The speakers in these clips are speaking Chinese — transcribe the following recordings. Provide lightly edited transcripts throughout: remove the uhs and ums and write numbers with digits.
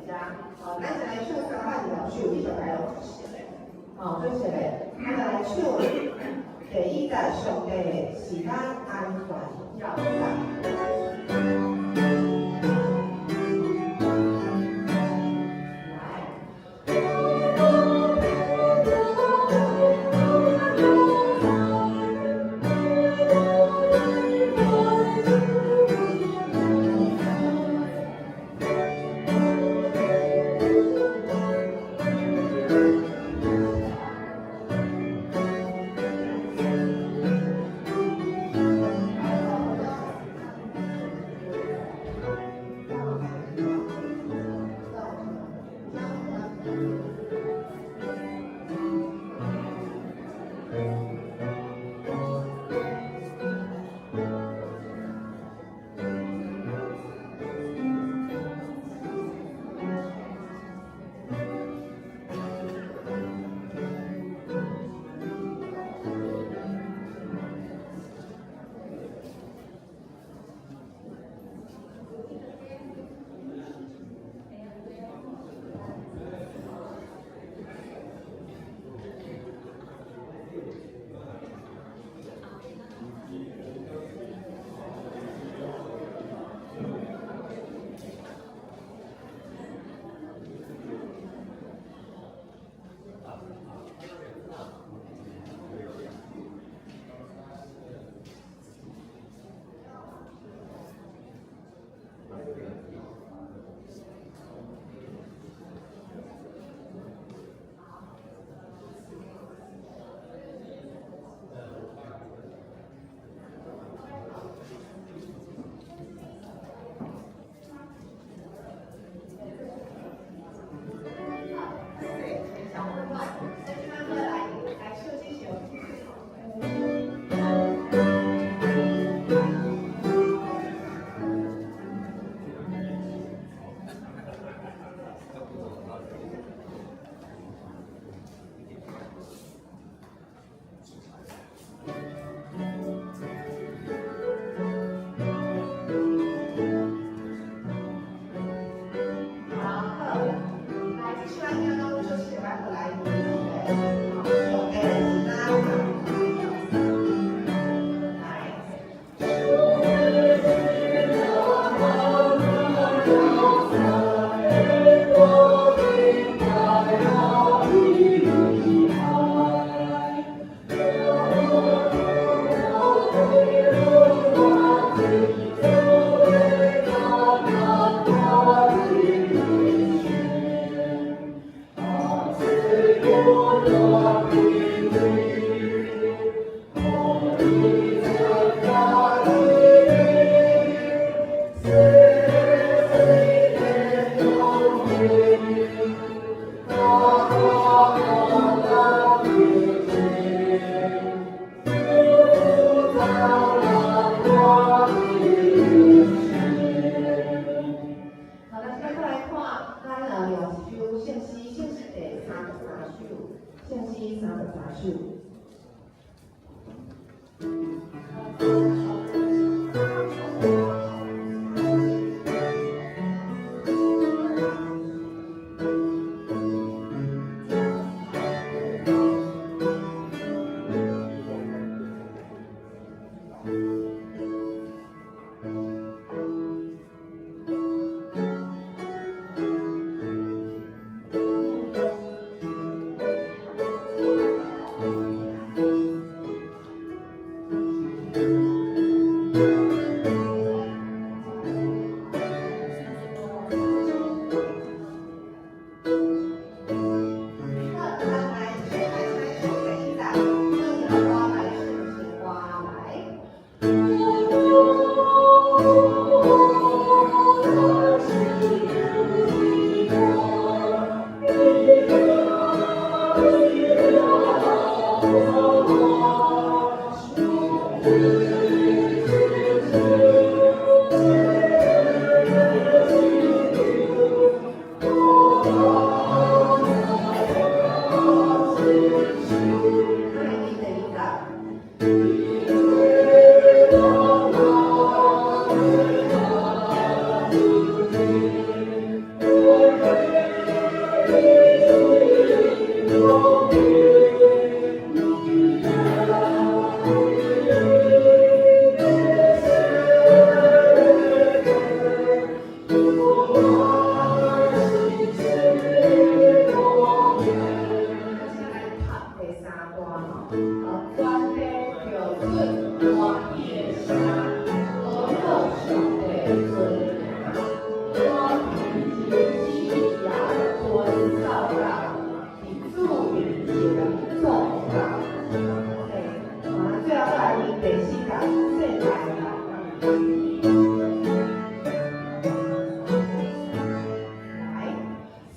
家，咱先来唱三百条手，你就该有一些嘞，做些嘞，咱来唱第一个上帝是咱安全要塞。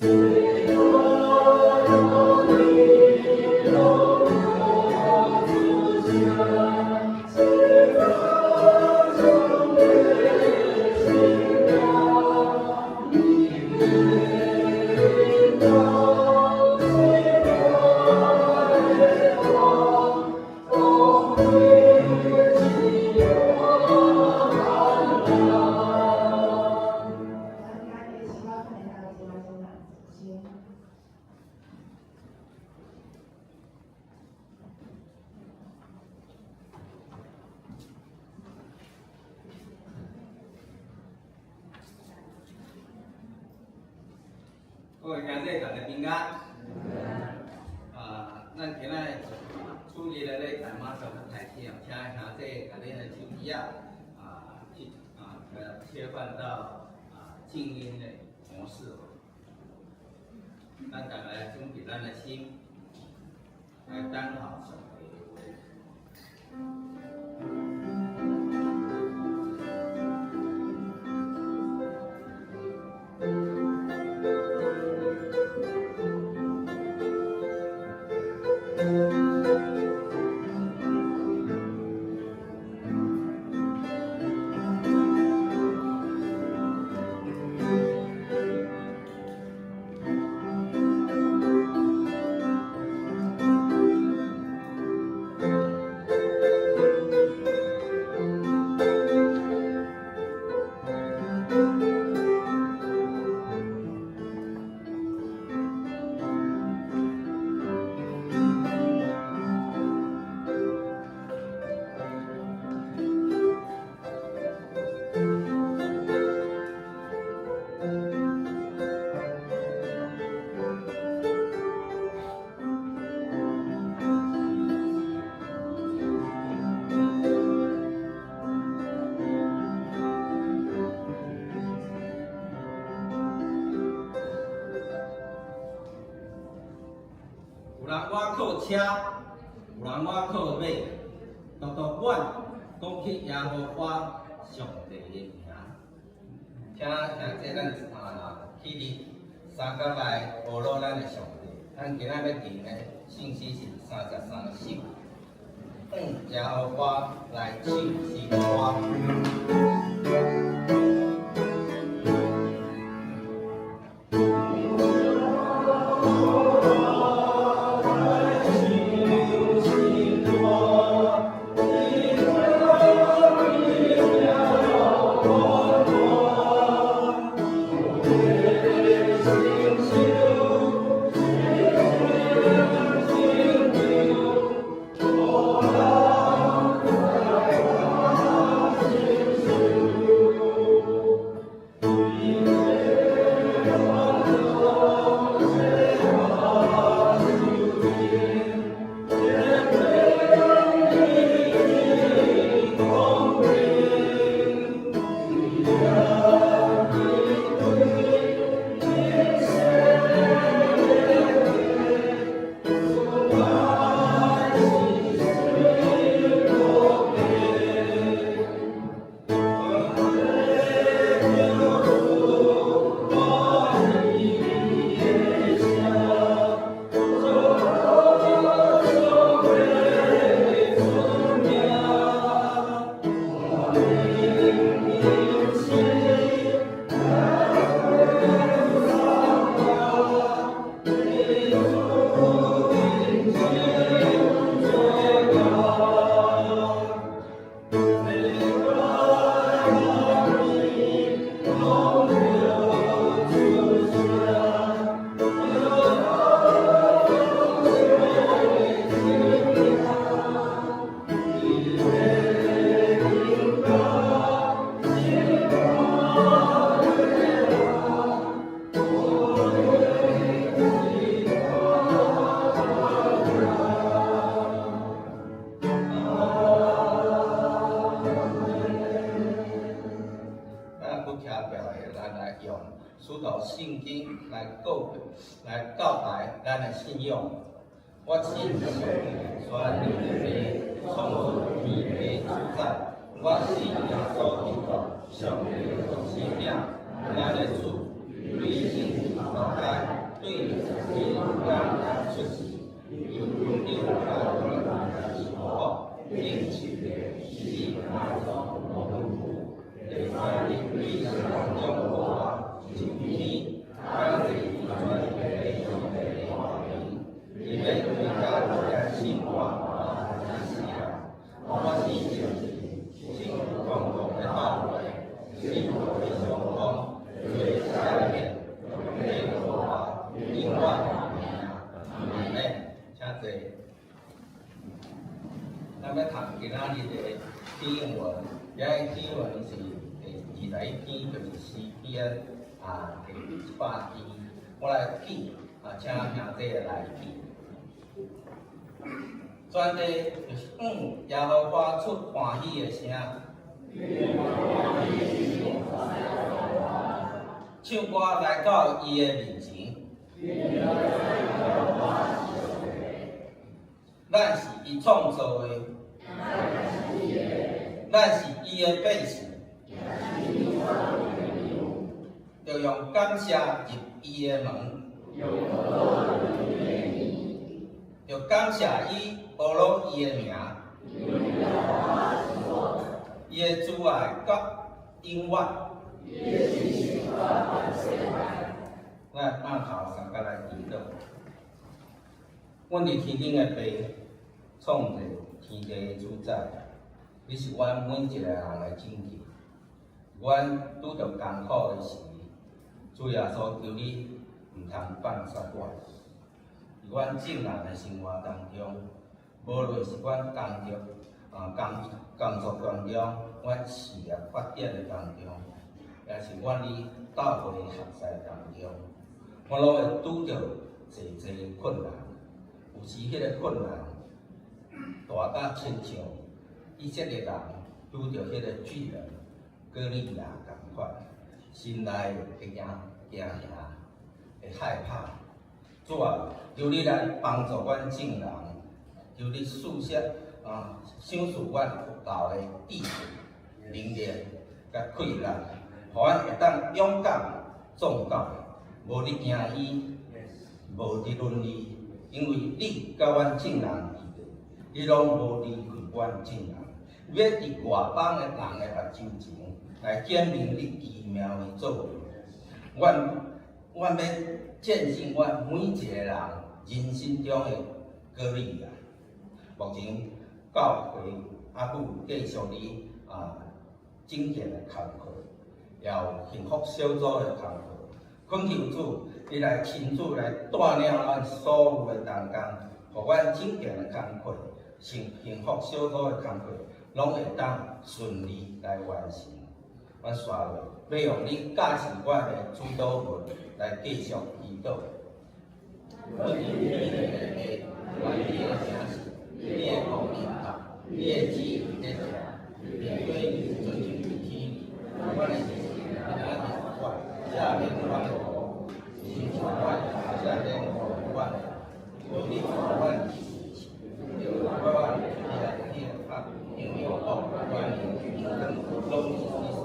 各位兄弟，大家平安。咱今仔主日的咧大马上开始哦，请兄弟把恁的手机切换到静音的模式哦。咱大家准备咱的心，来等候上帝的话。有人我靠车，有人我靠马，独独阮讲起耶和华上帝的名。请兄弟咱起立，三角来学罗咱的上帝。咱今仔要念的信息是33首，耶和华来唱诗歌。使到圣经来告白咱的信仰。我信上帝全能的创造宇宙的主宰，我信耶稣基督上帝的使命，咱的主，对圣经告白。的经文是第21篇，就是诗篇第100篇。我来记请兄弟来记。全地就是耶和华出欢喜的声，唱歌来到伊的面前。咱是伊创造的，咱是伊的百姓，要用感谢入伊的门，要感谢伊。保罗伊的名，伊的主爱甲永远。咱按头三甲来祈祷。阮伫天顶的爸，创造天地的主宰，你是阮每一个人的拯救。阮拄着艰苦的时，主耶稣求你毋通放杀我。伫阮正人的生活当中。无论是阮工作当中，阮事业发展的当中，也是阮伫教会学习当中，我拢会拄着侪困难。有时迄个困难大甲亲像以色列人拄着迄个巨人哥利亚共款，心内会惊会害怕。主啊，求你来帮助阮众人。求你赐下赏赐阮有够的智慧、能力甲气力，互阮会当勇敢壮胆，无伫惊伊，无伫伦理，因为你甲阮众人你拢无离开阮众人，要伫外邦的人的目睭前来显明你奇妙的作为。阮要见证阮每一个人人生中的果利亚。目前教会还佫继续伫整件的工课，也有幸福小组的工课。恳求主，你来亲自来带领咱所有的同工，互阮整件的工课、幸福小组的工课，拢会当顺利来完成。阮下落要用你教示我的主导文来继续祈祷。你的公义大，你的旨意在这，面对尊敬于天，我的心平安平缓，下面宽厚，心平缓，下面缓，有你缓，有我你的法，有有我关于平等，拢是你所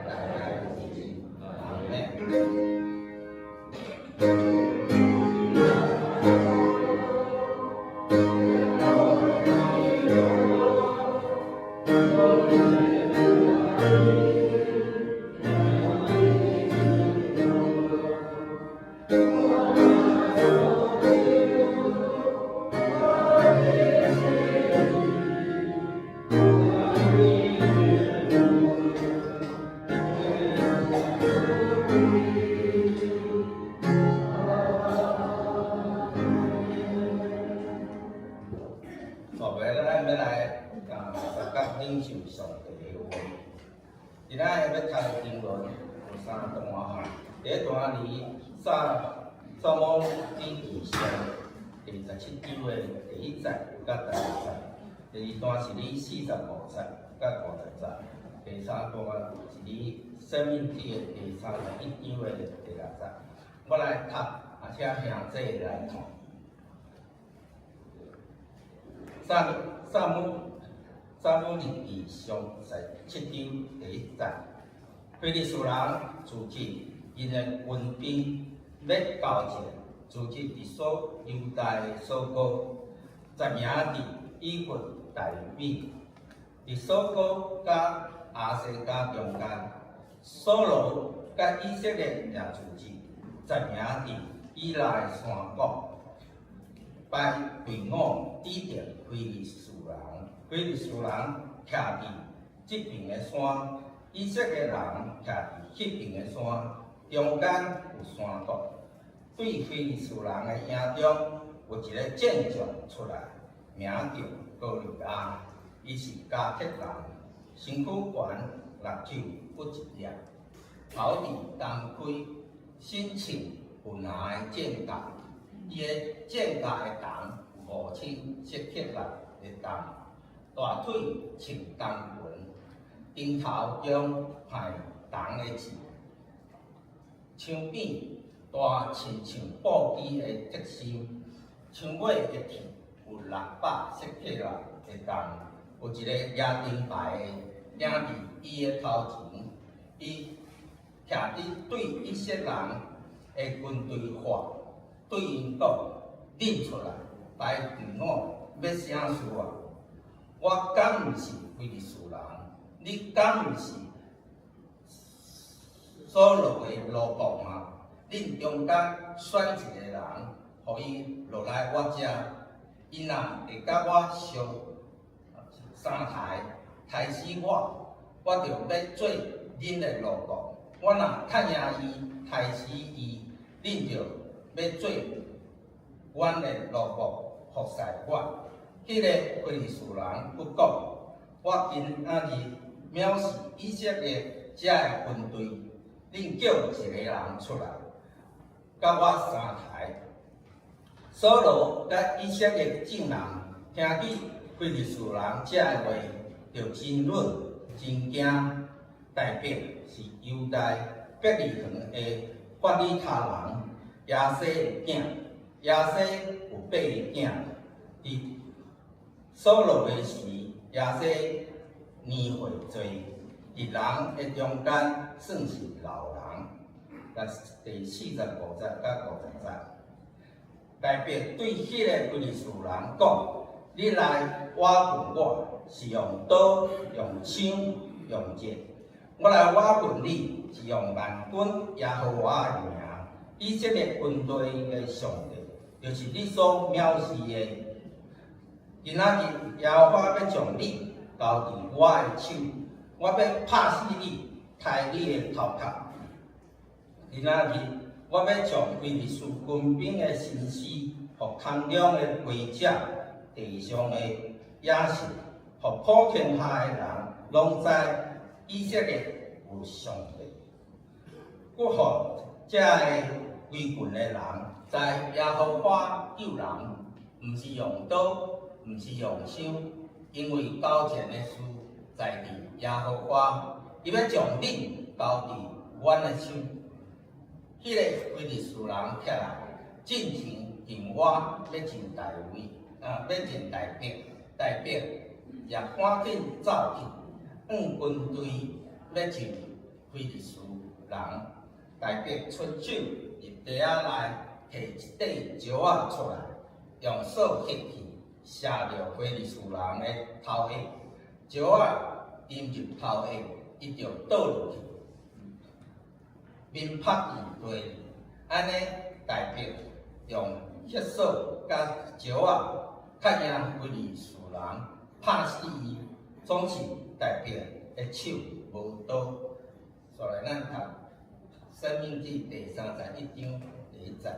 来的旨意。阿门。领受上帝的话。今仔日要读的经文有三段哈。第一段是撒母耳记上第17章的第1节到第2节。第二段是45节到50节。第三段是申命记的第31章的第6节。我来读，请兄弟来看。撒母耳记上17章第1节，非利士人自己因的军兵要交战，自己伫所犹大的所高，在名伫以弗大米，伫所高甲亚西加中间，所罗甲以色列也自己，在名伫以拉的山谷，摆队伍指定非利士人。非利士人徛伫这边的山，以色列人徛伫迄边的山，中间有山谷。对非利士人的营中有一个战将出来，名叫歌利亚，伊是加特人，身躯悬六手不一粒，头伫东开，身穿云南的剑甲，伊的剑甲的重有5776个重，大腿穿东裙，顶头用派重的字，枪柄大亲像布机的折心，枪尾的铁有676个重，有一个亚丁牌的影伫伊的头前，伊徛伫对以色列人的军队话，对因讲：认出来，排队伍要啥事啊？我敢毋是非利士人？你敢毋是所罗的罗国吗？恁中间选一个人，互伊落来我遮，伊若会甲我相三抬死我就要做恁的罗国。我若趁赢伊，抬死伊，恁就要做阮的罗国，服侍我。迄个非利士人佫讲：我今仔日藐视以色列遮的军队，恁叫一个人出来，甲我三抬。所罗甲以色列众人听见非利士人遮的话，就真软真惊。代表是犹大伯利恒的法利他人亚西的囝，亚西有8个囝。伫所罗的时，亚西年岁侪，伫人的中间算是老人。第45节甲50节，代表对迄个非利士人讲：你来挖掘我，是用刀、用枪、用剑。我来挖掘你，是用万军耶和华的名，以色列军队的上帝，就是你所藐视的。今仔日耶和华要将你交伫我的手，我要拍死你，杀你的头壳。今仔日我要将非利士军兵的身尸，互空中的飞鸟、地上的野兽，互普天下的人拢知。以色列有上帝，佫互遮个归群的人，在耶和华救人，毋是用刀，毋是用枪，因为交战的事在伫耶和华，伊要将恁交伫阮的手。迄个非利士人起来，进前迎我，要进大位，要进大表，也赶紧走去。军队要进非利士人，代表出手入地仔内，摕一块石仔出来，用扫黑器射着非利士人的头下，石仔钉入头下，伊就倒落去，面拍伫地，安尼代表用血扫甲石仔较赢非利士人，拍死伊，总是。代表的手无刀，所以咱读《申命记》第31章第1节，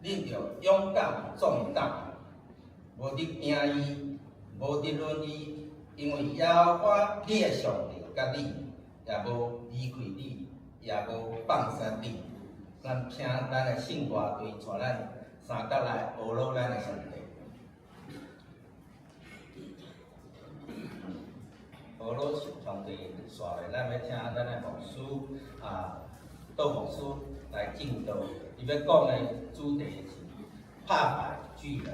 恁着勇敢壮胆，无得惊伊，无得论伊，因为耶和华你的上帝甲你，也无离开你，也无放杀你。咱请咱的圣歌队带咱三角来学习咱的上帝。俄罗斯上帝煞来，咱要请咱的牧师杜牧师来进道。伊要讲的主题是拍败巨人。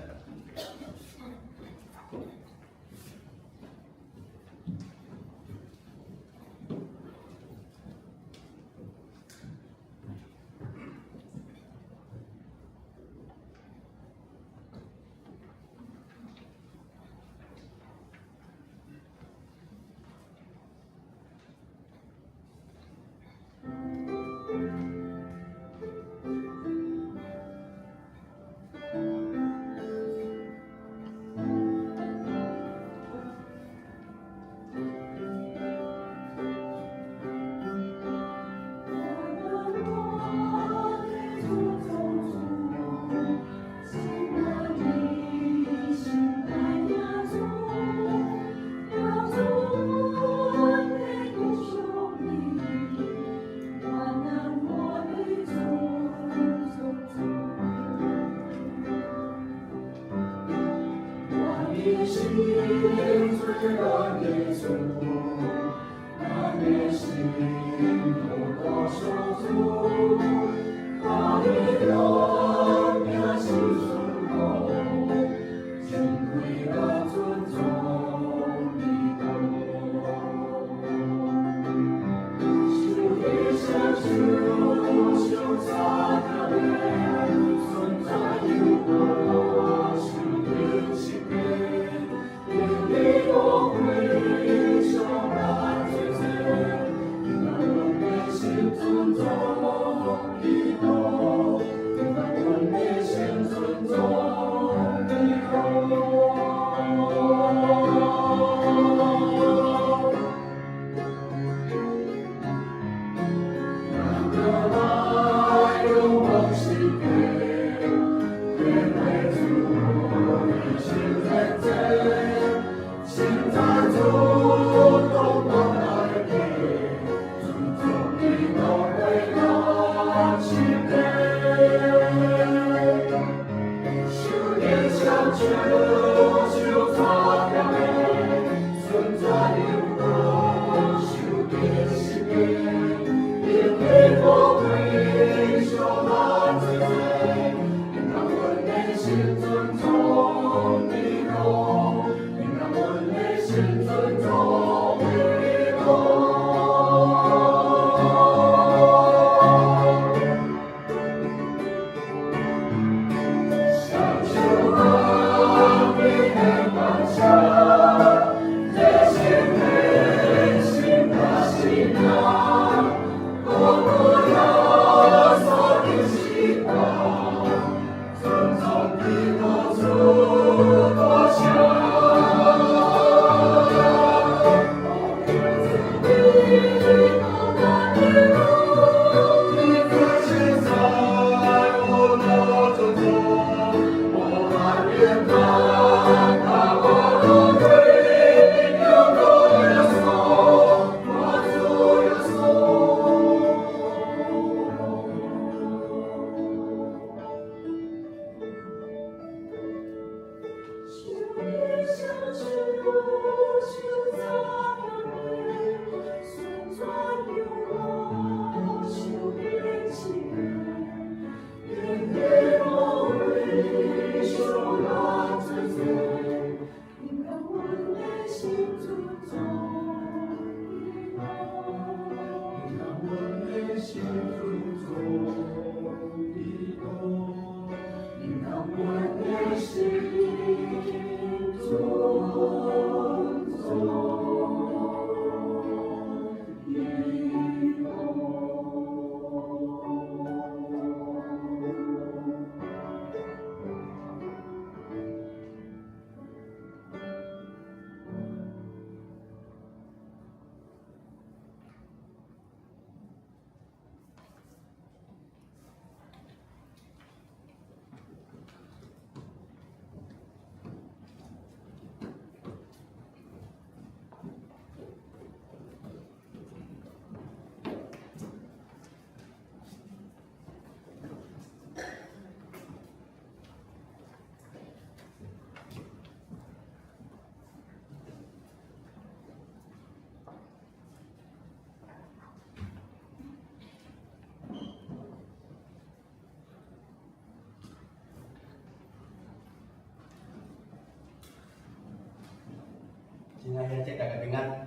今天这大家平安。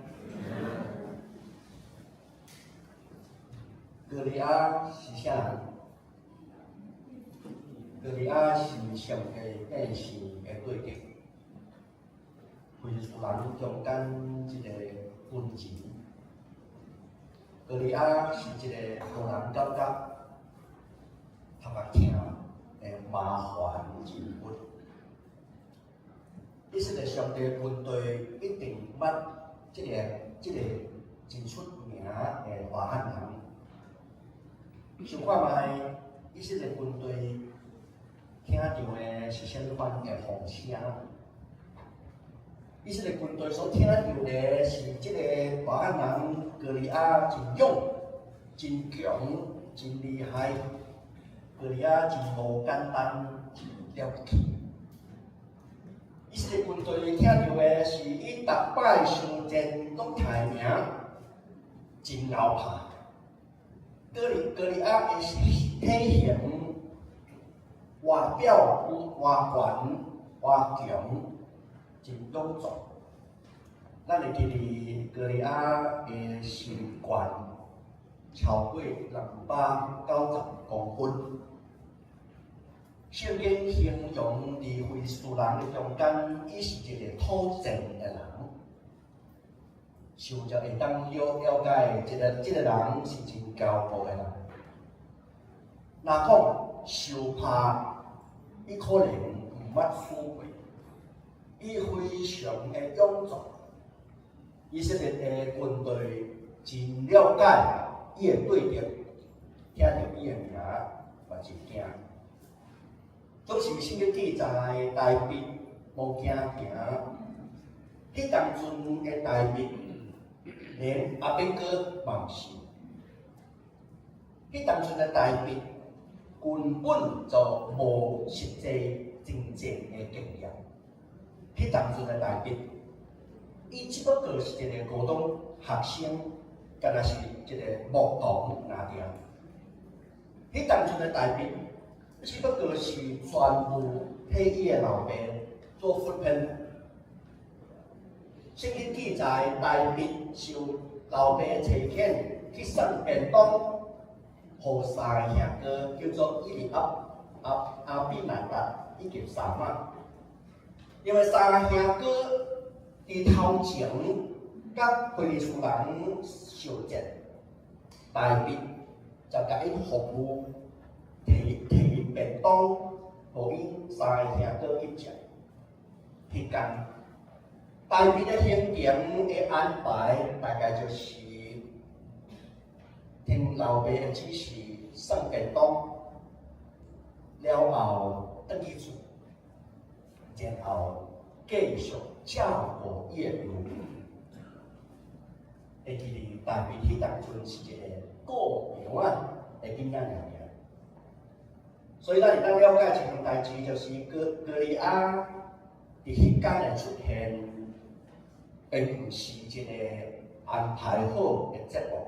歌利亚是啥人？歌利亚是上帝变性的对象，非人中间一个分子。歌利亚是一个让人感觉头壳疼的麻烦人物。意识到上帝军队一定捌这个真出名的大汉人。想看卖以色列军队听到的是什么款的风声？以色列军队所听到的是这个大汉人歌利亚真勇、真强、真厉害，歌利亚真无简单、真了不起。以伊一个军队听到的是伊逐摆上阵拢排名真牛拍，哥利亚的体型外表外悬外强，真勇壮。咱会记哩哥利亚的身高超过690公分。圣经形容伫非士人的中间，伊是一个讨战的人，想就会当了解这个人是真骄傲的人。若讲受拍，伊可能毋捌输过，伊非常的勇壮。以色列的军队真了解伊的对敌，听到伊的名嘛真惊。总是圣经记载，大卫无惊行。迄当阵的大卫，连阿兵哥嘛是。迄当阵的大卫根本就无实际征战的经验。迄当阵的大卫，伊只不过是一个高中学生，敢若是一个牧童拿定。迄当阵的大卫，只不过是全部替伊的老爸做分配。圣经记载，大卫受老爸差遣去送便当，互三个兄哥叫做伊利阿比拿达以及撒玛。因为三个兄哥伫头前甲非利士人相战，大卫就甲因服务。提便当，互因三个兄哥去食。迄天，大卫的行程的安排大概就是，听老爸的指示送便当，了后转去厝，然后继续照顾伊的女儿。会记哩，大卫迄当阵是一个顾娘仔的囡仔尔。所以咱会当了解一项代志，就是哥利亚伫迄天的出现，并毋是一个安排好的节目。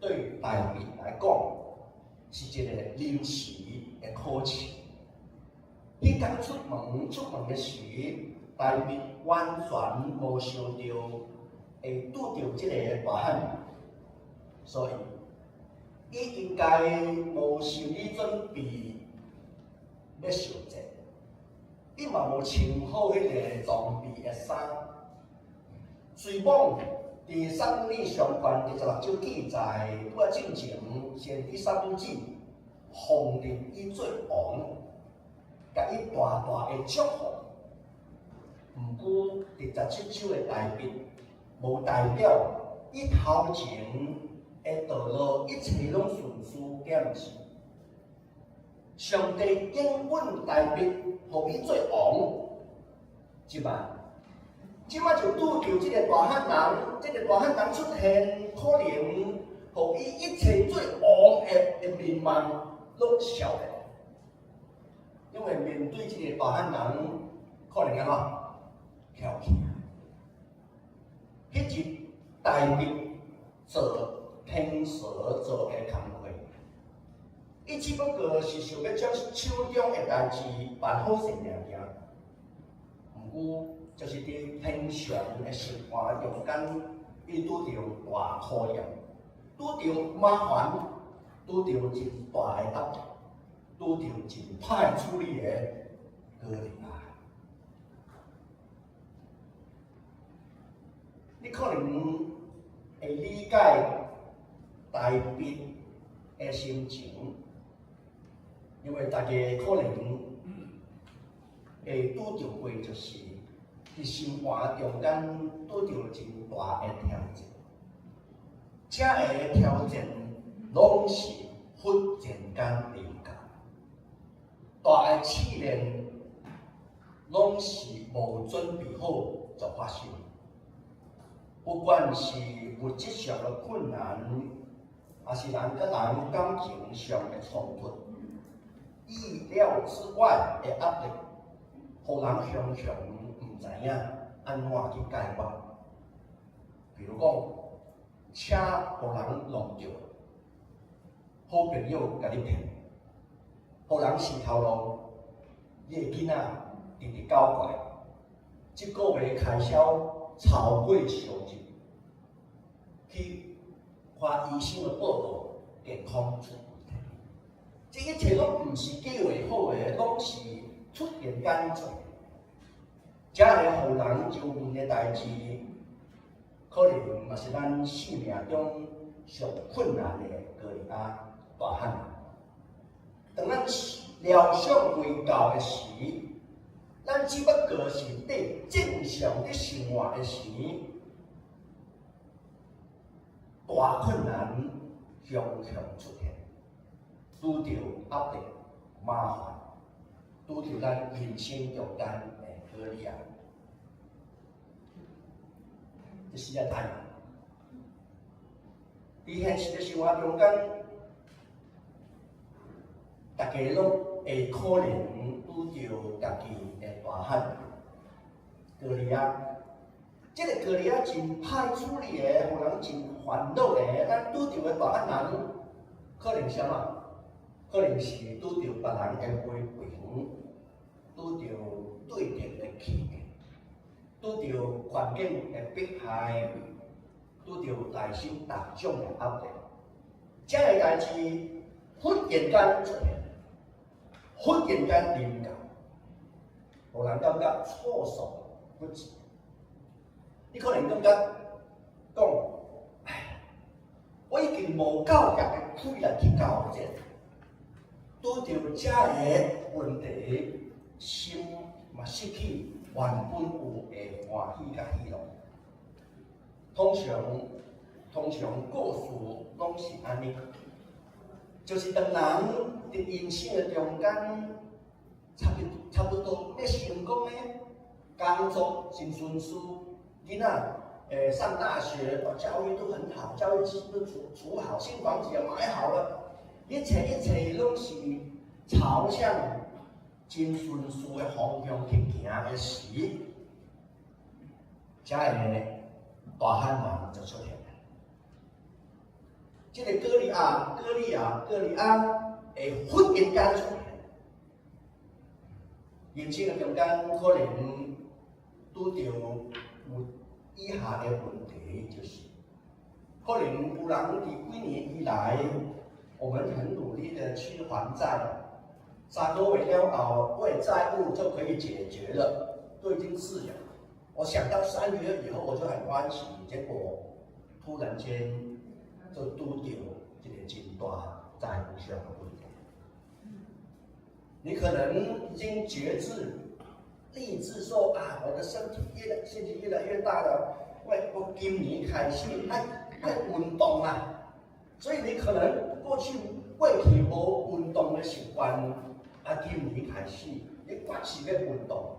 对大卫来讲，是一个临时的考试。迄天出门的时，大卫完全无想到会拄着即个大汉人，所以。伊应该无心理准备要受战，伊嘛无穿好迄个装备的衫。随网伫撒母耳上卷第16章记载，拄啊进前先知撒母耳奉立伊做王，甲伊大大的祝福。毋过第17章的大卫，无代表伊头前。的道路一切拢顺遂，敢毋是？上帝应允大卫，互伊做王。即摆就拄着即个大汉人，即个大汉人出现，可能互伊一切做王的面貌拢消了。因为面对即个大汉人，可能安怎跳起？迄日大卫做。平时做的工作，伊只不过是想要将手中的代志办好势尔尔。毋过，就是伫平常的生活中间，伊拄着大考验，拄着麻烦，拄着真大的压力，拄着真歹处理的哥利亚。你可能会理解。大卫的心情，因为大家可能会拄着过，就是伫生活中间拄着真大的挑战。这个挑战拢是忽然间临到，大的试炼拢是无准备好就发生。不管是物质上的困难，也是人甲人感情上的冲突，意料之外的压力，互人常常毋知影安怎去解决。比如讲，车互人弄着，好朋友甲你骗，互人是头路，你的囡仔直直搞怪，即个月开销超过收入，去看医生的报告，健康出问题。这一切拢毋是计划好的，拢是突然间做。这个互人忧闷的代志，可能嘛是咱生命中上困难的高利亚大汉。当咱疗伤未到的时，咱只不过是伫正常的生活的时，大困难常常出现，拄着压力、麻烦，拄着咱人生中间的高利亚，这实在太难。伫现实的生活中间，大家拢会可能拄着家己的大汉高利亚。这个高利亚真歹处理的，互人真烦恼的。咱拄着的大汉人，可能啥物？可能是拄着别人的批评，拄着对敌的欺骗，拄着环境的迫害，拄着内心大种的压力。这个代志忽然间出现，忽然间临到，互人感觉措手不及。你可能感觉讲，哎，我已经无够力的气力去搞这，拄着这个问题，心嘛失去原本有的欢喜甲喜乐。通常故事拢是安尼，就是当人伫人生的中间，差不多要成功的，工作真顺遂。囡仔上大学，教育都很好，教育基础都筑好，新房子也买好了，一切拢是朝向真顺遂的方向去行的时，这个大汉人就出现了。这个歌利亚会忽然间出现，人生的中间可能拄着有以下的问题，就是可能有人伫几年以来，我们很努力的去还债，3个月了后，为债务就可以解决了，都已经自由。我想到3个月以后，我就很欢喜，结果突然间就拄着这个真大债务上的问题。你可能已经觉知。立志说啊，我的身体越来越大了，我今年开始爱运动啦，所以你可能过去无运动的习惯，今年开始你开始要运动，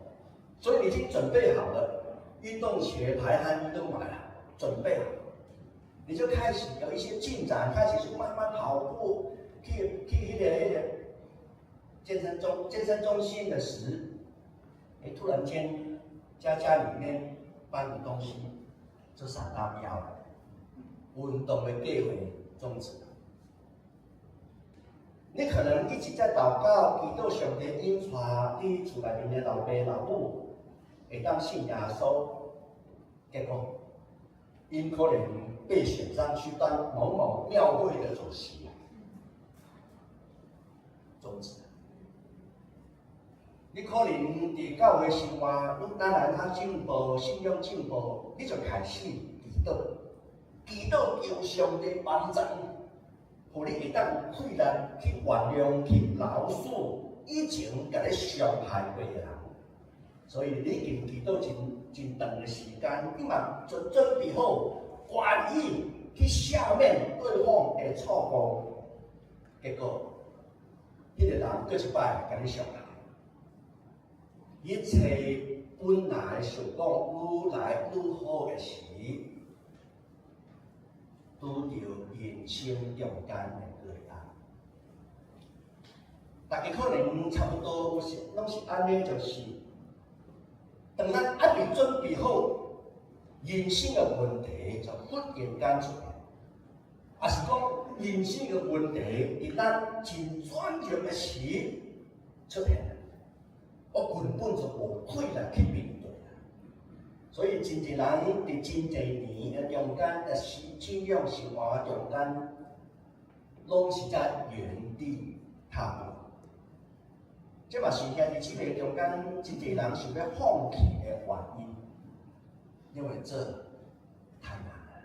所以你已经准备好了，运动鞋、排汗衣都买了，准备好，你就开始有一些进展，开始去慢慢跑步，去那个健身中心的时。突然间，家里面搬的东西就散到腰了，运动的计划终止了。你可能一直在祷告，祈祷上帝引带你厝内面的老爸老母会当信耶稣，结果因可能被选上去当某某庙会的主席，终止了。你可能伫教会生活，当然他进步，信仰进步，你就开始祈祷求上帝帮助，互你会当有气力去原谅、去饶恕以前甲你伤害过的人。所以你已经祈祷真长的时间，你嘛就准备好，愿意去赦免对方的错误。结果，迄个人过一摆甲你伤害。一切本来想讲愈来愈好的时，拄着人生中间的高利亚。大家可能差不多拢是安尼，就是当咱还未准备好，人生的问题就忽然间出现，也是讲人生的问题伫咱真转折的时出现，我根本就无气力去面对。所以真侪人伫真侪年的中间，信仰生活中间，拢是在原地踏步。这嘛是兄弟姊妹中间真侪人想要放弃的原因，因为这太难了。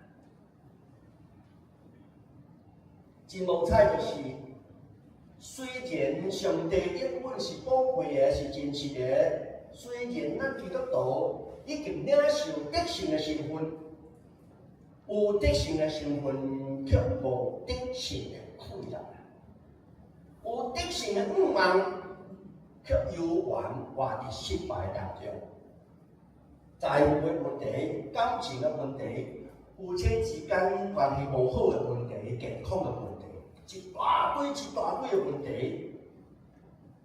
真无彩就是，虽然上帝应允是宝贵的，是真实的，虽然咱基督徒已经领受得胜的身份，有得胜的身份，却无得胜的快乐；有得胜的愿望，却犹原活伫失败当中。财务的问题、感情的问题、夫妻之间关系无好的问题、健康的问题，一大堆一大堆的问题。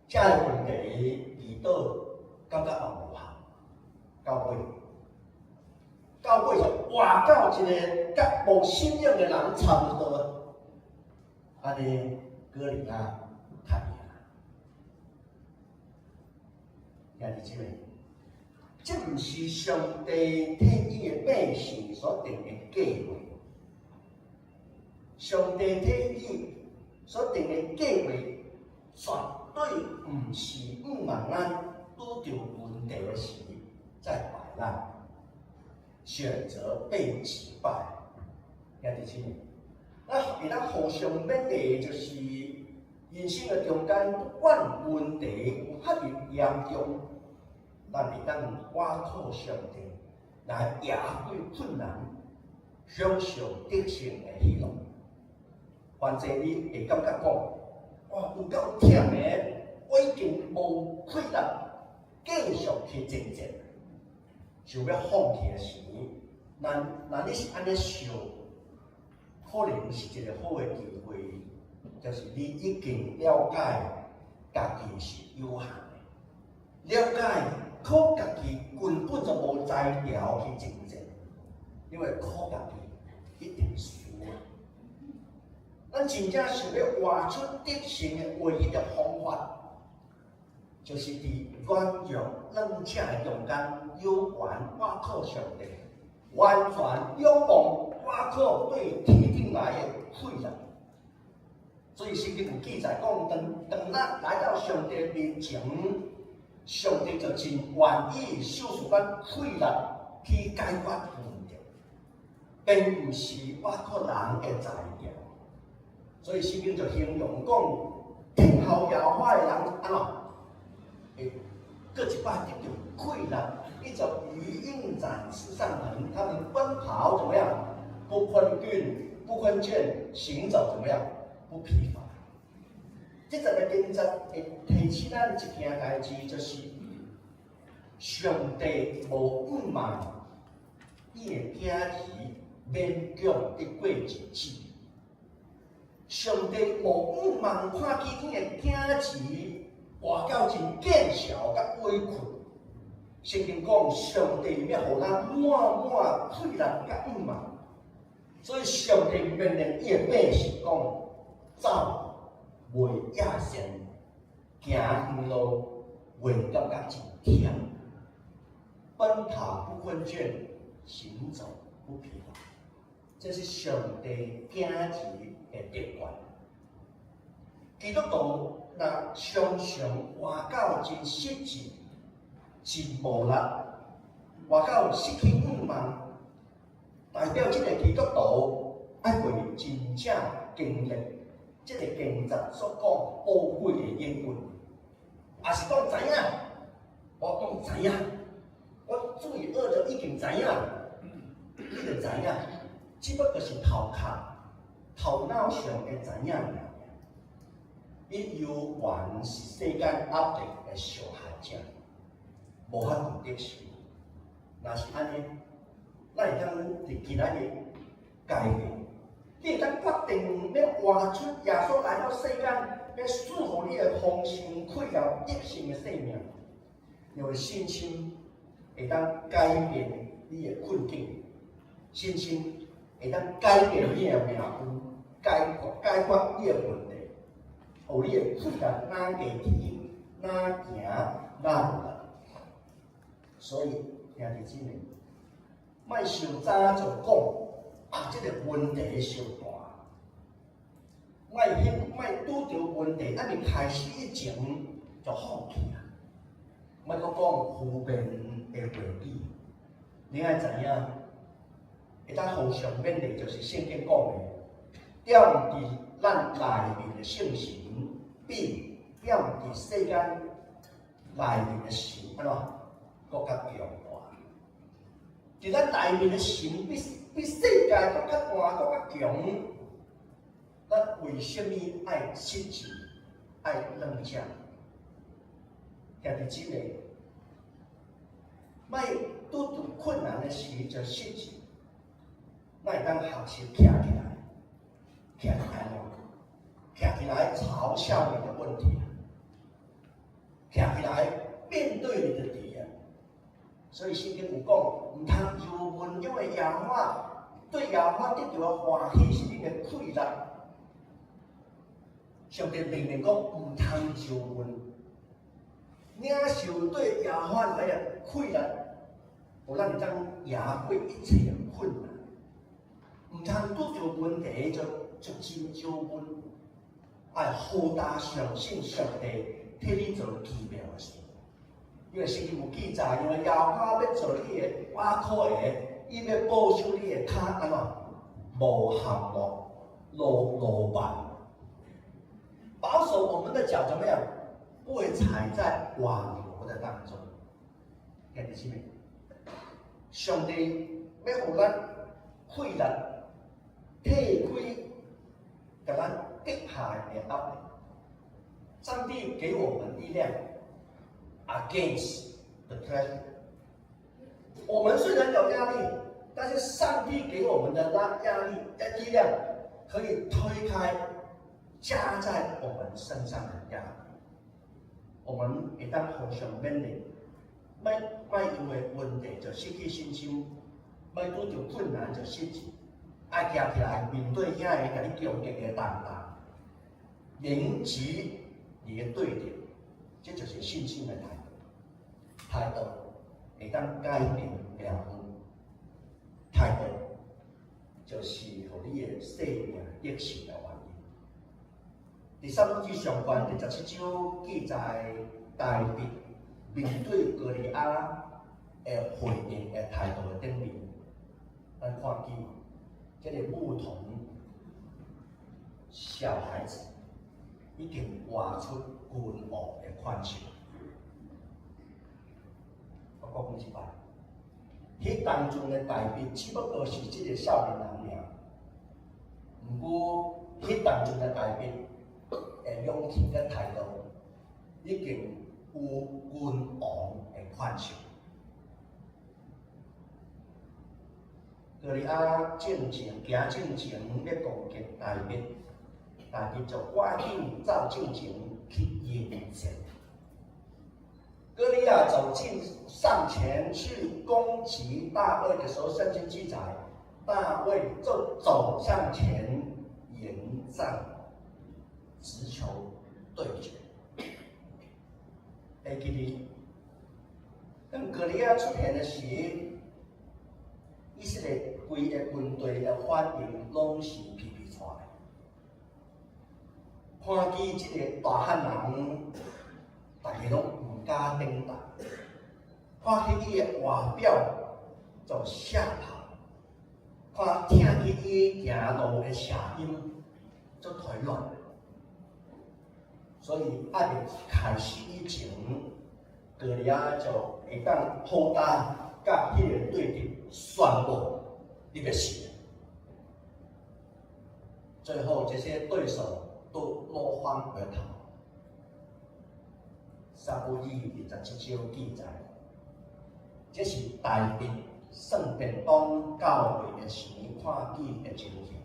这个问题遇到感觉也无效，到尾就活到一个甲无信仰的人差不多，安尼哥利亚太厉害。兄弟姊妹，这毋是上帝替伊的百姓所定的计划。上帝替伊所定的计划，绝对毋是毋望咱拄着问题的时再摆烂，选择被击败。兄弟姊妹，咱互相勉励，就是人生的中间，不管问题有遐尼严重，咱会当倚靠上帝来压过困难，享受得胜的喜乐。反正你会感觉讲，哇，有够忝的，我已经无气力继续去征战，想要放弃的时，那你是安尼想，可能是一个好的机会，就是你已经了解家己是有限的，了解靠家己根本就无材料去征战，因为靠家己一定输啊。咱真正想要活出得胜的唯一的方法，就是伫软弱冷静的中间，有缘倚靠上帝，完全仰望倚靠对天顶来的气力。所以圣经有记载讲，当咱来到上帝面前，上帝就真愿意授予咱气力去解决问题，并毋是倚靠人的材料。所以圣经就形容讲，听候摇花的人安怎会各一摆得到气力，一种鱼鹰展翅上腾，他们奔跑怎么样？不困倦，行走怎么样？不疲乏。这个经节会提醒咱一件代志，就是上帝无隐瞒伊的囝儿勉强得过日子。上帝无隐瞒看见伊的囝儿活到真见效甲委屈。圣经讲，上帝要互咱满气力甲隐瞒，所以上帝命令伊的百姓讲：走，袂野线，行远路，袂感觉真忝，奔跑不困倦，行走不疲乏。这是上帝囝儿的特权。基督徒若常常活到真失志、真无力，活到失去愿望，代表这个基督徒爱过真正经历这个经节所讲宝贵的应允，也是讲知影，我讲知影，我罪恶就已经知影，你就知影，只不过是头脑上的知影尔。伊犹原是世间压力的受害者，无法度得胜。若是安尼，咱会当伫其他日改变，你会当决定要活出耶稣来到世间，要赐予你的丰盛、快乐、得胜的生命，因为信心会当改变你的困境，信心会当改变你的命运，解决你的问题，互你的困难哪加甜，哪行哪有力。所以兄弟姊妹，莫想早就讲这个问题伤大，莫拄着问题，还没开始以前就放弃啊！莫阁讲负面的话语，你爱知影？会当互相勉励，就是圣经讲的，踮伫咱内面的圣神，比踮伫世间内面的神安怎搁较强大？伫咱内面的神比世界搁较大、搁较强。咱为什么爱失志、爱软弱？兄弟姊妹，莫拄着困难的时就失志。咱会当学习站起来，站起来嘲笑你的问题，站起来面对你的敌人。所以圣经有讲，唔通忧闷，因为耶和华对耶和华得到的欢喜是你的快乐。上帝命令讲，唔通忧闷，领受对耶和华来的快乐，互咱会当赢过一切的困难。唔通拄着问题就真忧闷，爱好大相信上帝替你做奇妙的事。因为圣经有记载，因为耶和华要做你的瓦口鞋，伊要保守你的脚安怎无陷路绊，保守我们的脚怎么样？不会踩在网罗的当中。兄弟姊妹，上帝要互咱快乐。退开，给咱跌下来的压力。上帝给我们力量 ，against the pressure。我们虽然有压力，但是上帝给我们的力量，可以推开加在我们身上的压力。我们会当互相勉励，莫因为问题就失去信心，莫拄着困难就失志。爱站起来面对遐个甲你攻击的重担，迎击你的对敌，这就是信心的态度。态度会当改变命运，态度就是互你的生命得胜的原因。第三章上段第17章记载大卫面对歌利亚的回应的态度的顶面，咱看见。这个牧童小孩子已经画出君王的款式。我讲一摆，迄当中的大卫只不过是这个少年人尔，不过迄当中的大卫的勇气跟态度，已经有君王的款式。歌利亚进前要攻击大卫，大卫就赶紧走进前去迎战。歌利亚上前去攻击大卫的时候，圣经记载，大卫就走上前迎战，直球对决。会记得，当歌利亚出现的时，以色列规个军队的反应拢是皮皮出来。看见这个大汉人，大家拢唔敢顶打。看见伊的外表就吓跑，听见伊行路的声音就腿软。所以还没开始以前，歌利亚就会当好打。甲迄个对敌宣布你要死。最后这些对手都落荒而逃。撒母耳27章记载，这是大卫圣殿当教会的时看见的情形。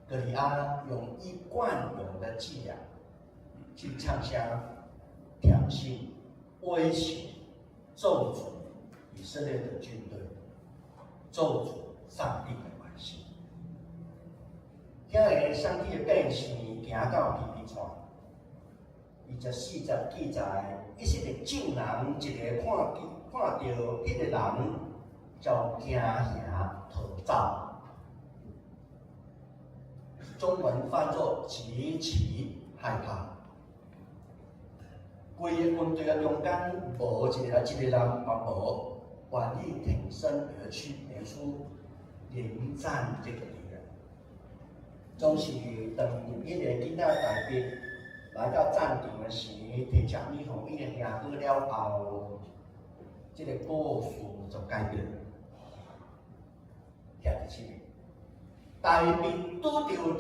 歌利亚用一贯用的伎俩去唱下挑衅、威胁。咒诅以色列的军队，咒诅上帝的百姓。今日上帝的百姓行到皮皮川，24节记载，伊是个众人一个看到迄个人，就惊吓逃走。中文翻作极其害怕。规个军队的中间无一个人嘛无，愿意挺身而出迎战这个敌人。总是当迄个囡仔大兵来到战场的时，摕枪米互伊的兄哥了后，这个故事就改变了。听得起未？大兵拄到一个忽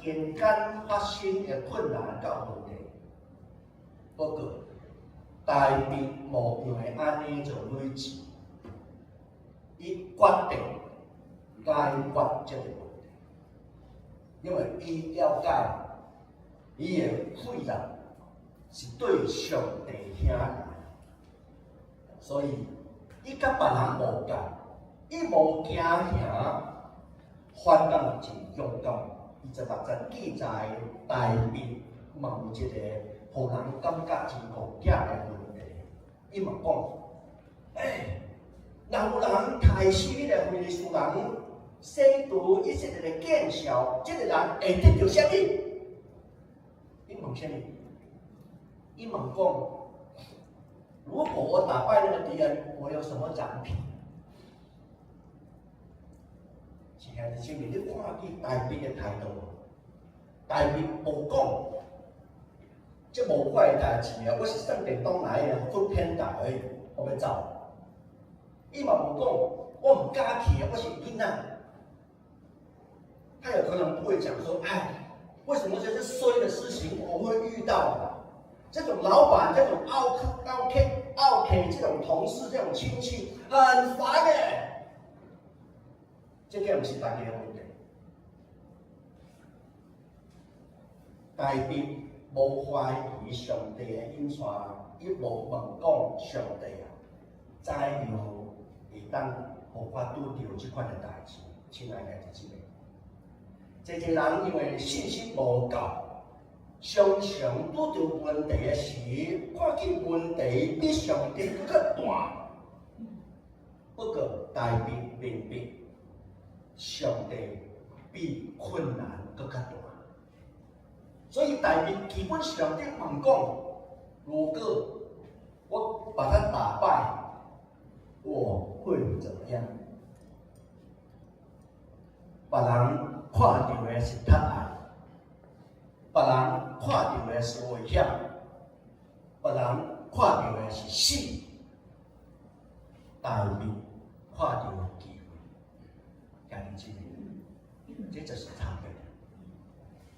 然间发生的困难甲问题，不过大兵无因为安尼就累积，伊决定解决这个问题，因为伊了解伊的肺人是对上帝听的，所以伊甲别人无共。伊无惊吓，反倒真勇敢。26节记载，大兵问一个互人感觉真无解的问题。伊问讲：若有人杀死迄个非利士人，洗除以色列的见效，这个人会得到啥物？伊问啥物？伊问讲：如果我打败那个敌人，我有什么奖品？亲爱的兄弟，你看见大兵的态度，大兵无讲，这无我的代志啊！我是上电东来的，做偏台而已，我要走。伊嘛无讲，我唔敢去啊，我是囡仔。他有可能不会讲说，为什么这些衰的事情我会遇到？这种老板，这种奥客，这种同事，这种亲戚，很烦的。这个不是大家的问题。大兵无怀疑上帝的引线，伊无问讲上帝啊，怎样会当互我拄到这款的代志？亲爱的弟兄姊妹，这个人因为信心无够，常常拄到问题的时，看见问题比上帝更加大。不过大兵明白。上帝比困难更加大，所以大兵基本上对问讲：如果我把他打败，我会怎么样？别人看到的是他爱，别人看到的是危险，别人看到的是死，大兵看到的机会。这就是差别，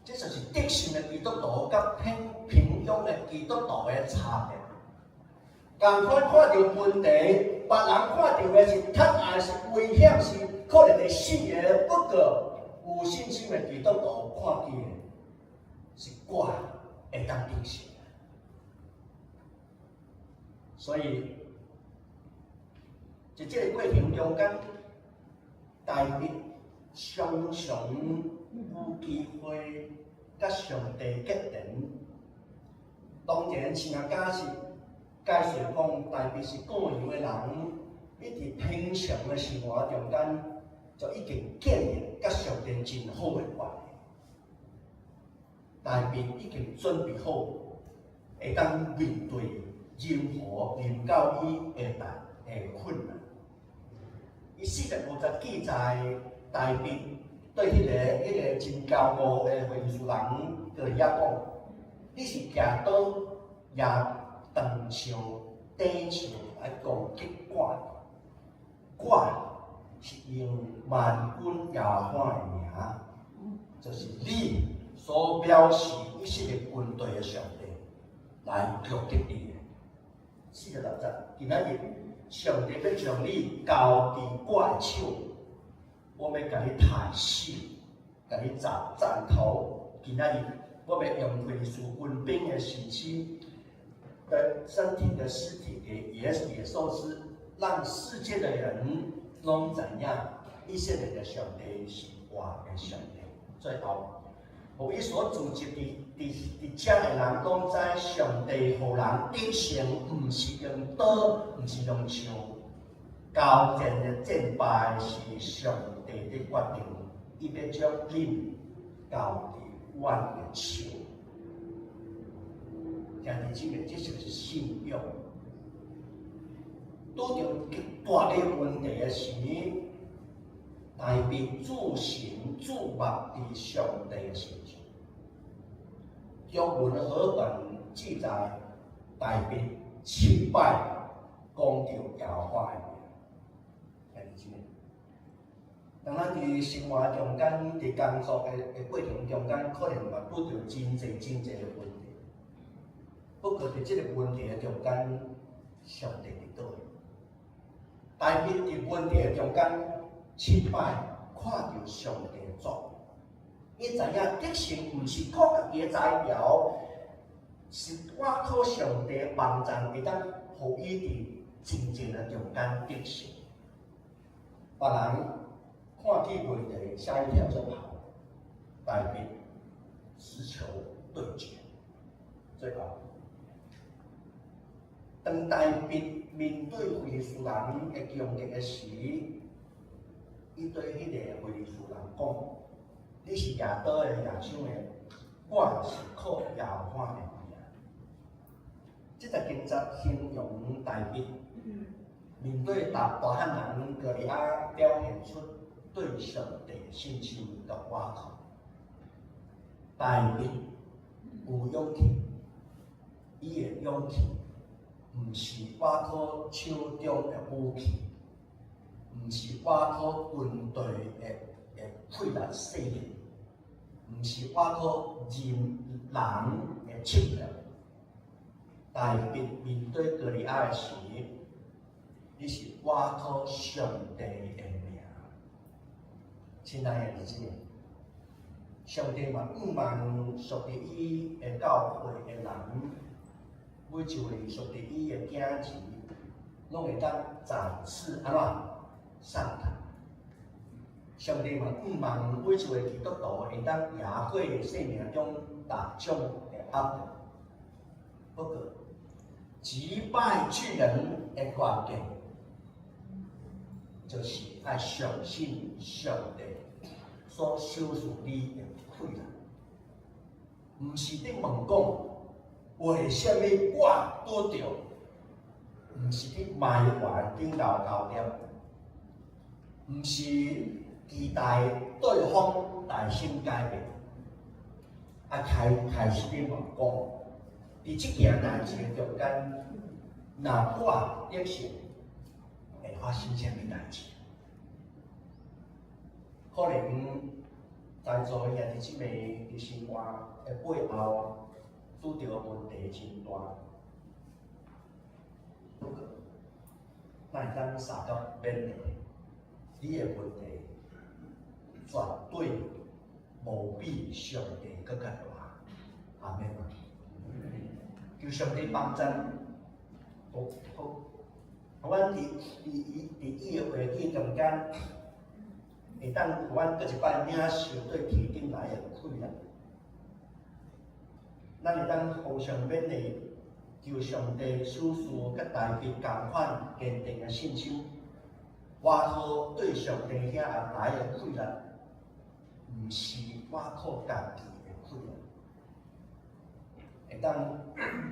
这就是德性的基督徒甲平庸的基督徒的差别。同款看到问题，别人看到的是贪爱、是危险、是可能会死的，不过有信心的基督徒看见的是我会当定性。所以，在这个过程中间，大兵常常有机会甲上帝结连。当然，请假是介绍讲，大兵是过洋的人，一直平常的生活中间，就已经建立甲上帝真好的关系。大兵已经准备好，会当面对任何临到伊的困难。伊45节记载，大兵对迄个真骄傲的非利士人就遐讲：你是举刀也长枪、短枪来攻击我，我是用万军耶和华的名，就是你所表示以色列军队的上帝来攻击你的。46节，今仔日上帝要将你交伫我的手，我要甲你杀死，甲你斩头。今仔日我要用非利士军兵的尸体的身体的尸体给野兽吃，让世界的人拢知影以色列的上帝是活的上帝。最后，互伊所组织伫遮的人拢知上帝互人得胜，毋是用刀，毋是用枪。交战的战败是上帝的决定，伊要将恁交伫阮的手。兄弟姊妹，这就是信仰。拄着极大的问题的时，大卫注心注目伫上帝的身上。经文和本记载，大卫7摆讲着耶和华的名。兄弟姊妹，当咱伫生活中间、伫工作的过程中间，可能嘛拄着真侪的问题。不过伫这个问题的中间，上帝伫倒位？大卫伫问题的中间7摆看到上帝的作为，伊知影得胜毋是靠家己的才调，是我靠上帝帮助会当互伊伫真正的中间得胜。别人看起问题，下一条就跑，大卫实求对决。最后，当大卫面对非利士人的攻击的时，伊对迄个非利士人讲：“你是耶刀的耶手的，我是靠耶和华的名。”这个经节形容大卫面对大汉人哥利亚表现出对上帝信心的挖口。大卫有勇气，伊的勇气毋是挖靠手中的武器，毋是挖靠军队的溃烂势力，毋是挖靠人的侵略。大卫面对哥利亚的时，你是挖靠上帝的名。亲爱的弟兄，上帝嘛不望属于伊的教会的人，每一位属于伊的囝儿，拢会当再次上台。上帝嘛不望每一位基督徒会当亚过生命中大种的压力。不过，击败巨人的关键，就是要相信上帝所收束你的困难，毋是伫问讲为什么我拄着，毋是伫埋怨顶搞念，毋是期待对方大心改变，开始伫问讲，伫即件代志的中间，若我得胜，会发生什么代志？可能在座的兄弟姊妹伫生活的背后，拄着问题真大。不过，咱会当三到勉励，你的问题绝对无比上帝更加大。阿门。求上帝帮助，互阮伫伊的话语中间，会当互阮搁一摆领受对天顶来的困难。咱会当互相勉励，求上帝使事甲大卫同款坚定的信心，外靠对上帝遐来的困难，毋是外靠家己的困难。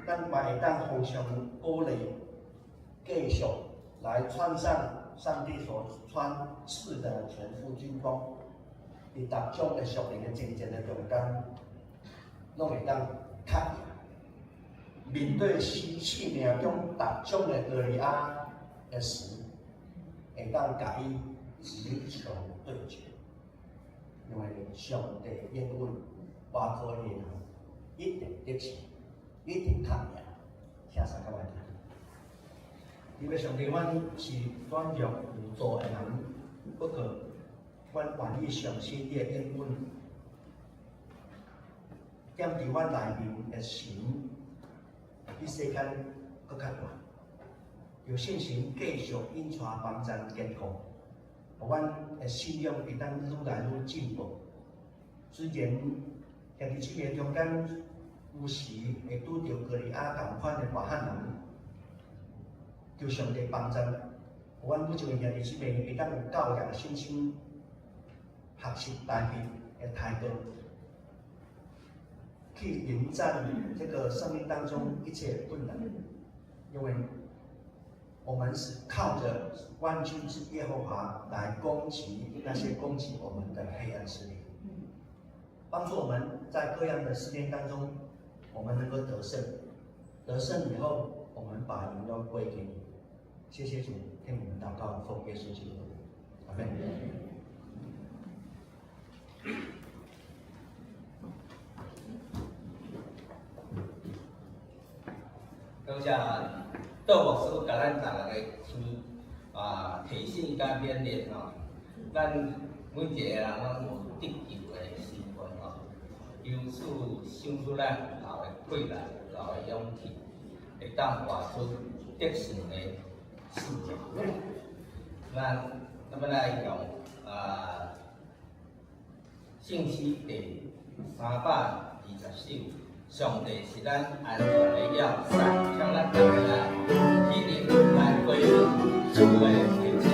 咱嘛会当互相鼓励，继续来穿上上帝所穿赐的全副军装，伫逐种的属灵的征战的中间，拢会当较赢。面对生命中逐种的哥利亚的时，会当甲伊直球对决，因为上帝应允外靠的人一定得胜，一定较赢。下三个问题。因为上帝，阮是软弱无助的人，不过，阮愿意相信你的应允，踮伫阮内面的神，会比世间更较大。有信心继续引带房产健康，互阮的信用会当愈来愈进步。虽然家己这个中间有时会拄到高利亚同款的大汉人，求上帝帮助，互阮每一位家己这个会当有教育的信心，学习大笔的态度，去迎战这个生命当中一切的困难，因为我们是靠着万军之耶和华来攻击那些攻击我们的黑暗势力，帮助我们在各样的试炼当中，我们能够得胜。得胜以后，我们把荣耀归给你。谢谢主，听我们祷告，奉耶稣基督的名，阿门。感谢杜牧师甲咱逐个提醒甲勉励吼，咱每一个人拢有得救的身份吼，由此想出咱后的气力、后的勇气，会当活出得胜的事情。咱要来用信息第320首。上帝是咱安全的要塞，向咱大家来起立来回应主的提醒。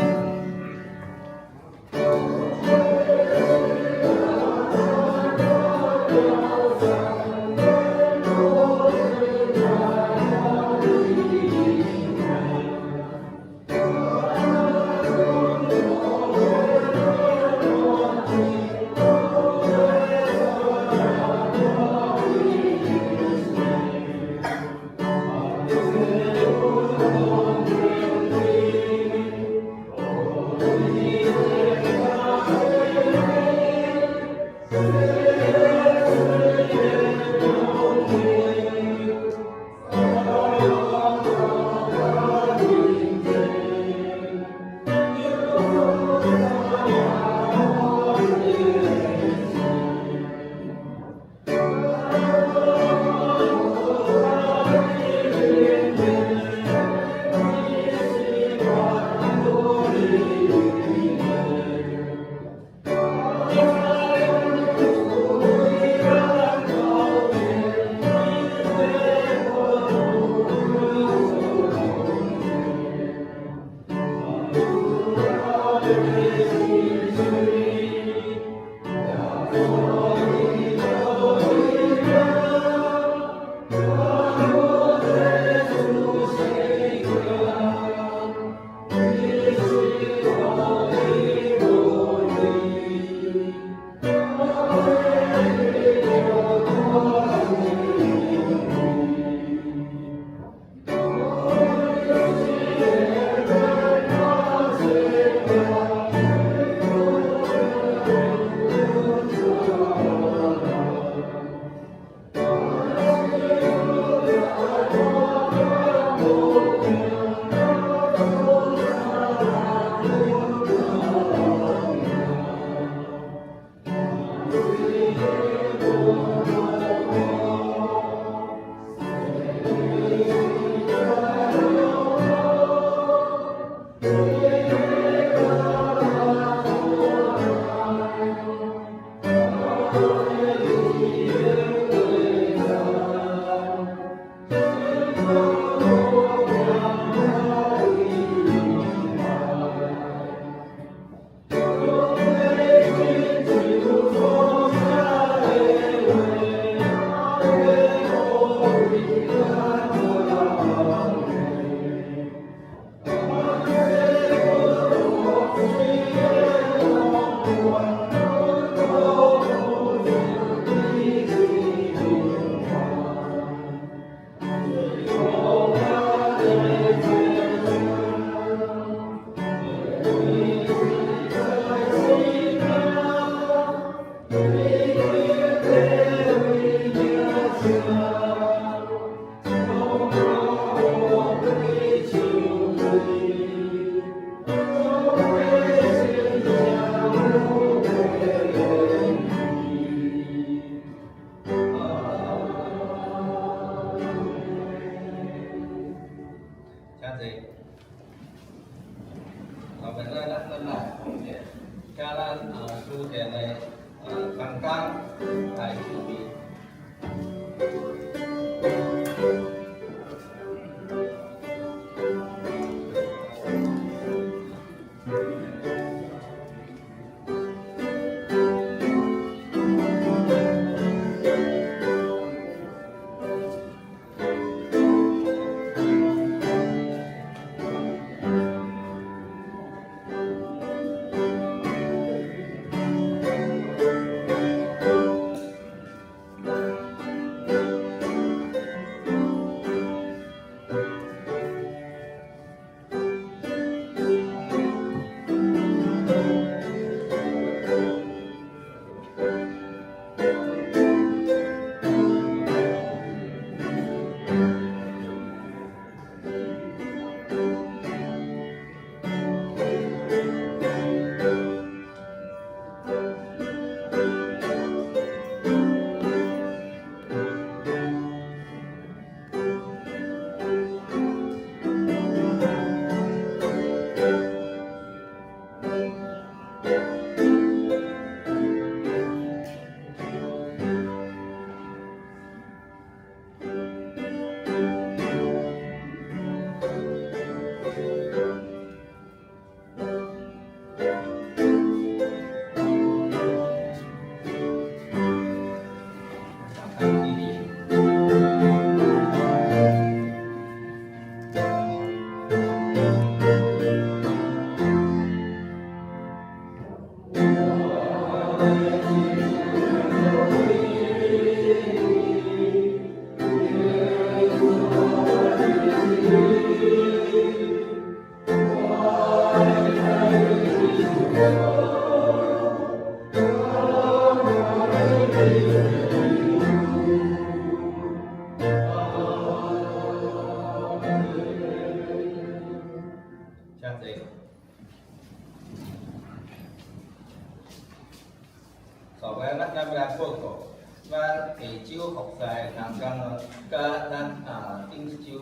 甲咱顶一周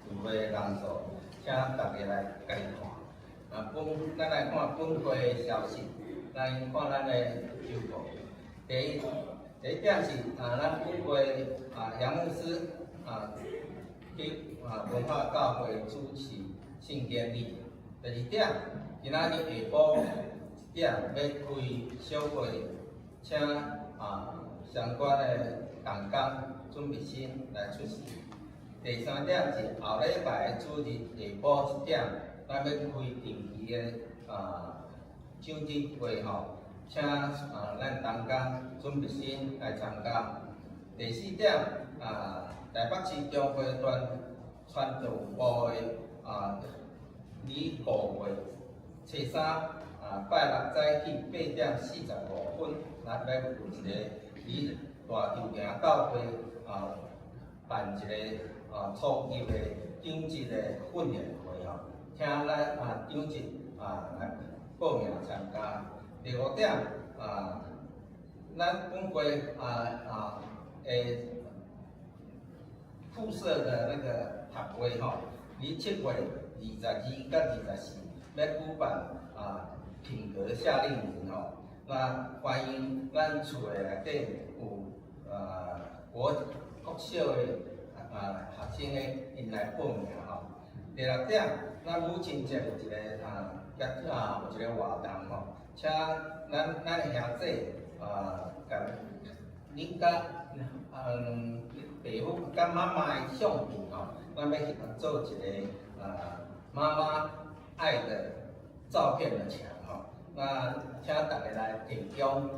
有的人数，请大家来家己看。咱来看本会的消息，来看咱的周报。第一点是咱本会杨牧师去文化教会主持圣典礼。第二点，今仔日下晡1点要开小会，请相关的同工准备生来出席。第三点是后礼拜主日下晡1点，咱要开定期的奖日会吼，请咱同工准备生来参加。第四点台北市中华团传道部的李5月初3拜六早起8点45分，咱要有一个李大洲行教会办一个初级的长职的训练会吼，请咱长职来报名参加。第5点咱本会附设的那个学会吼，于7月22到24要举办品格夏令营吼，那欢迎咱厝的内底有国小的学生的因来报名吼。第6点，咱母亲节有一个有一个活动吼，请咱的兄弟甲恁甲爸母甲妈妈的相片吼，咱要做一个妈妈爱的照片的墙吼。那请大家来提供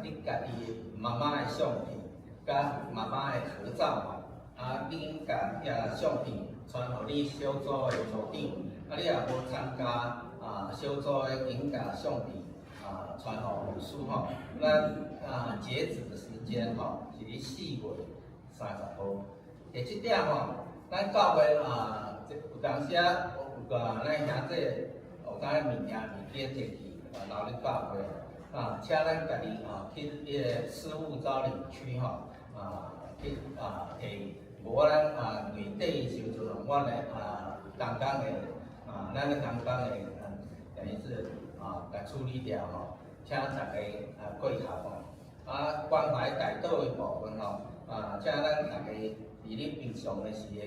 恁家己妈妈的相片，甲妈妈的合照吼。恁甲遐相片传互你小组的组长，你若无参加小组的影甲相片传互秘书吼。咱截止的时间吼是伫4月30号。第7点吼，咱教会有当时有咱兄弟有当物件摕去留伫教会请咱家己去迄个事务招领区吼去摕。无咱年底时阵，阮的同工的咱的同工的等于是甲处理掉吼，请大家配合吼。关怀改道的部分吼，请咱大家伫恁平常的时个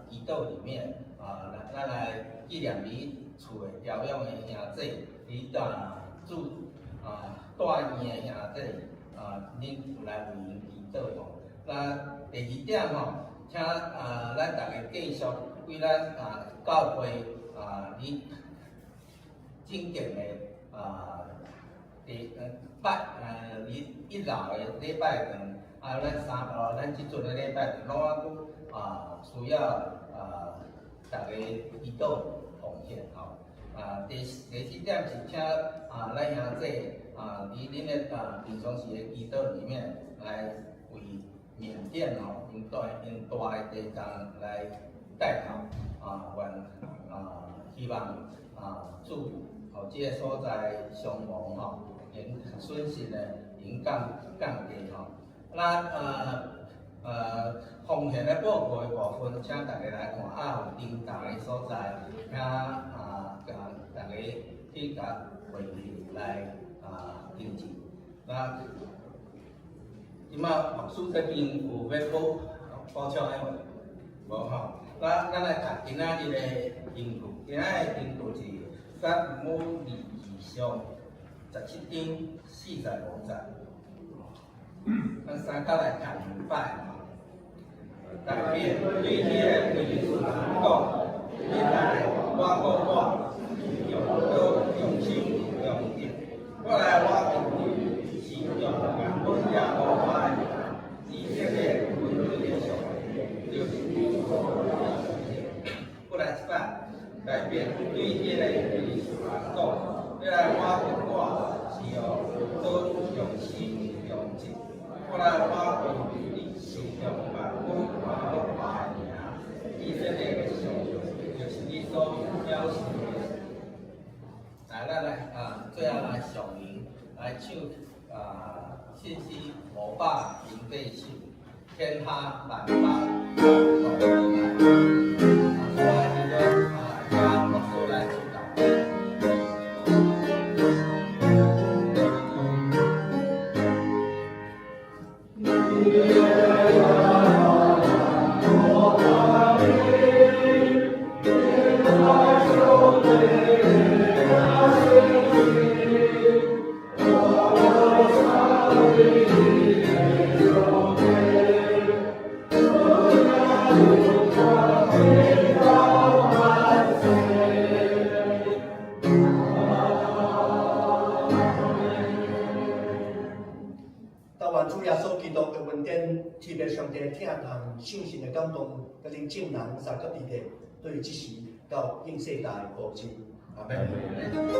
祈祷里面咱来纪念你厝的疗养的兄弟，你住大院的兄弟恁来为因祈祷吼。那第2点吼，请咱大家继续为咱教会你正经的你1楼的礼拜堂咱即阵的礼拜堂拢需要大家祈祷奉献吼。第4点是请咱兄弟伫恁的平常时的祈祷里面来为缅甸因大的地震来带头愿希望主即个所在伤亡因损失的因降低吼。咱奉献的报告的部分，请大家来看有丁大的所在，请大家去甲会议来登记。那即马牧师这边有要补充的无吼？咱来谈今仔日的题目，今仔的题目是甲母礼仪上17章45节。咱三脚来谈明白大便对迄个秘书讲，你来我讲我，用心用意，我来我是用眼本也无坏，以色列本对的上，就是不来一摆改变对迄个秘书讲，你来我是都用心用意，我来我是用眼本我坏名，以色列的上，就是你所表示的。来，咱来最后来上映来唱信息500零8首，天下万法都来，所以就将牧师来指导。但愿主耶稣基督的恩典、天父上帝听同信心的感动，甲恁众人三个地地，对即时到应世代保持。阿门。请坐。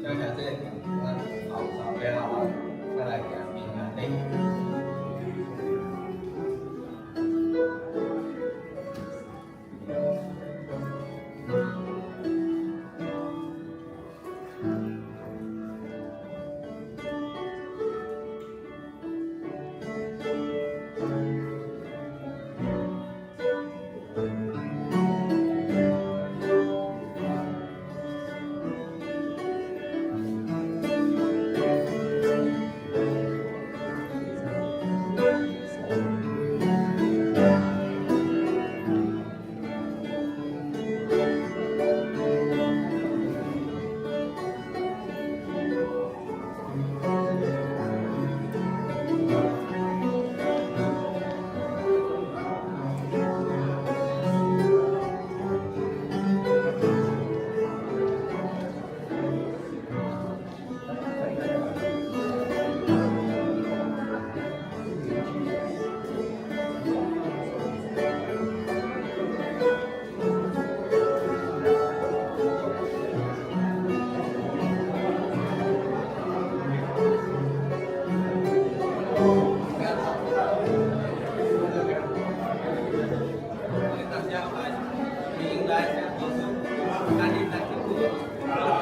想想这咱后头了，再来行平安礼。大家来，明白，告诉，赶紧来听课。